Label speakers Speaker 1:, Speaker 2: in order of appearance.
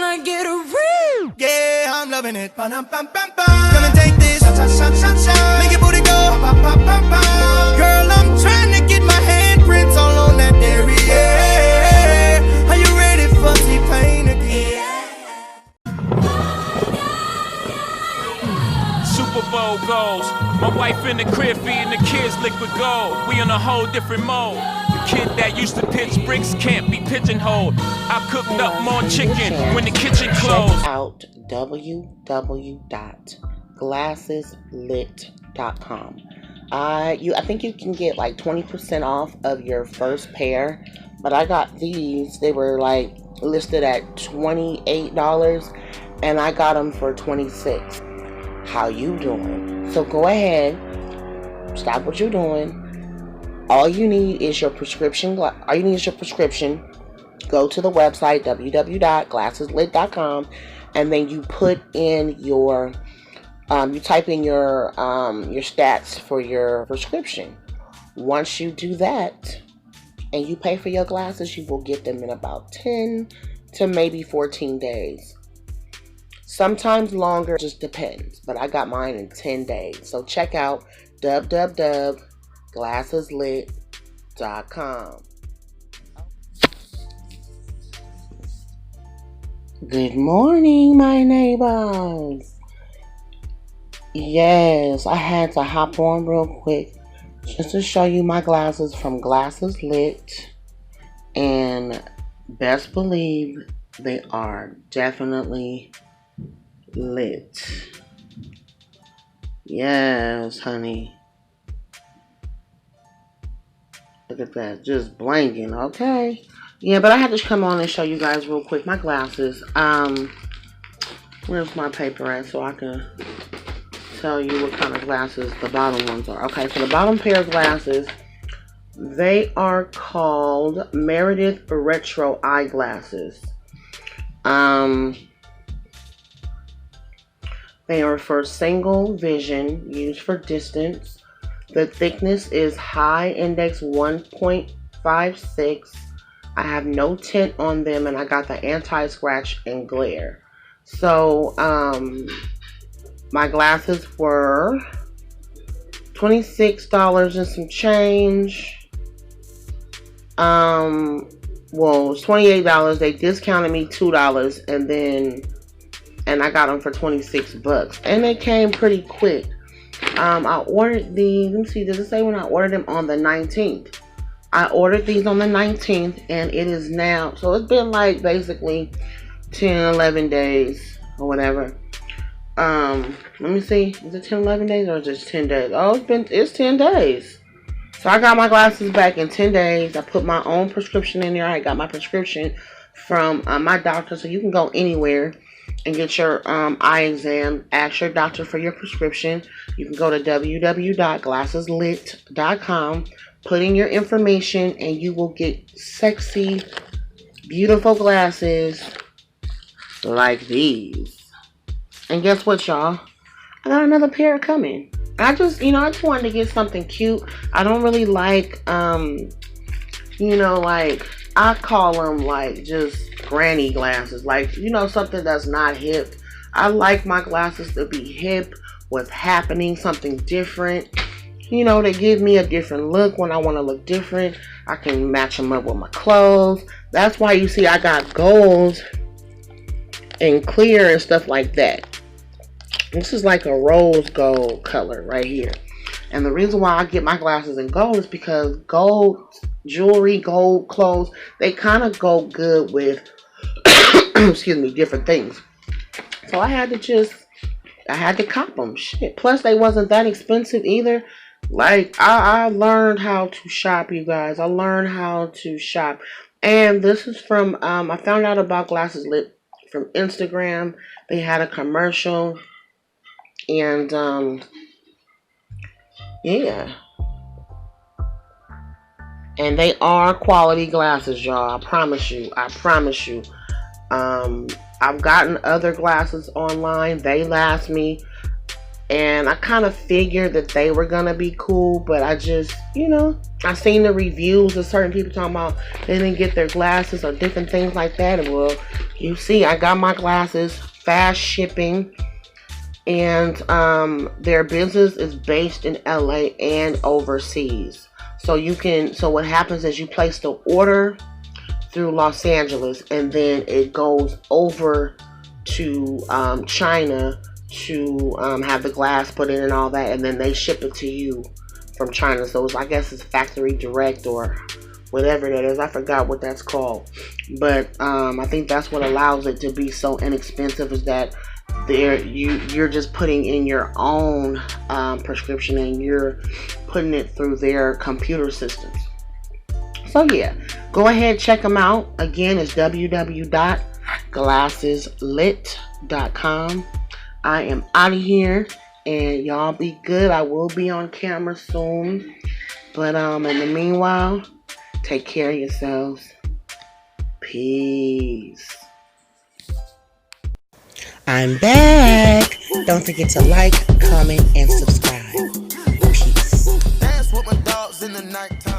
Speaker 1: I get a real.
Speaker 2: Yeah, I'm loving it. Come and take this. Make your booty go. Girl, I'm trying to get my handprints all on that dairy. Yeah. Are you ready for T-Pain again?
Speaker 3: Super Bowl goals. My wife in the crib feeding the kids liquid gold. We on a whole different mode. The kid that used to pitch bricks can't be pigeonholed. I cooked up more chicken when the kitchen closed.
Speaker 4: Check out www.glasseslit.com. I think you can get like 20% off of your first pair, but I got these. They were like listed at $28 and I got them for $26. How you doing? So go ahead, stop what you're doing. All you need is your prescription. Go to the website www.glasseslit.com, and then you put in your you type in your stats for your prescription. Once you do that and you pay for your glasses, you will get them in about 10 to maybe 14 days. Sometimes longer, just depends. But I got mine in 10 days. So check out www.glasseslit.com. Good morning, my neighbors. Yes, I had to hop on real quick just to show you my glasses from Glasses Lit. And best believe they are definitely lit. Yes, honey. Look at that, just blanking. Okay. Yeah, but I had to come on and show you guys real quick my glasses. Where's my paper at so I can tell you what kind of glasses the bottom ones are. Okay, so the bottom pair of glasses, they are called Meredith Retro eyeglasses. They are for single vision, used for distance. The thickness is high index 1.56. I have no tint on them, and I got the anti-scratch and glare. So, my glasses were $26 and some change. Well, it was $28. They discounted me $2, and I got them for $26, and they came pretty quick. I ordered these. Let me see. Does it say when I ordered them? On the 19th. I ordered these on the 19th, and it is now. So it's been like basically 10, 11 days or whatever. Let me see. Is it 10, 11 days or just 10 days? Oh, it's 10 days. So I got my glasses back in 10 days. I put my own prescription in there. I got my prescription from my doctor, so you can go anywhere and get your eye exam. Ask your doctor for your prescription. You can go to www.glasseslit.com, put in your information, and you will get sexy, beautiful glasses like these. And guess what, y'all? I got another pair coming. I just wanted to get something cute. I don't really like, like, I call them like just granny glasses, like, something that's not hip. I like my glasses to be hip, what's happening, something different. They give me a different look when I want to look different. I can match them up with my clothes. That's why you see I got gold and clear and stuff like that. This is like a rose gold color right here. And the reason why I get my glasses in gold is because gold jewelry, gold clothes, they kind of go good with excuse me, different things. So I had to cop them. Shit. Plus they wasn't that expensive either. Like I learned how to shop, you guys. I learned how to shop. And this is from I found out about Glasses Lit from Instagram. They had a commercial, and yeah. And they are quality glasses, y'all. I promise you. I've gotten other glasses online. They last me. And I kind of figured that they were going to be cool. But I just, I seen the reviews of certain people talking about they didn't get their glasses or different things like that. And well, You see, I got my glasses, fast shipping, and their business is based in LA and overseas. So what happens is you place the order through Los Angeles, and then it goes over to China to have the glass put in and all that, and then they ship it to you from China. So I guess it's factory direct or whatever that is. I forgot what that's called, but I think that's what allows it to be so inexpensive, is that you're just putting in your own prescription, and you're putting it through their computer systems. So yeah, go ahead, check them out. Again, it's www.glasseslit.com. I am out of here, and y'all be good. I will be on camera soon, but in the meanwhile, take care of yourselves. Peace. I'm back. Don't forget to like, comment, and subscribe. Peace.
Speaker 2: Dance with my dogs in the nighttime.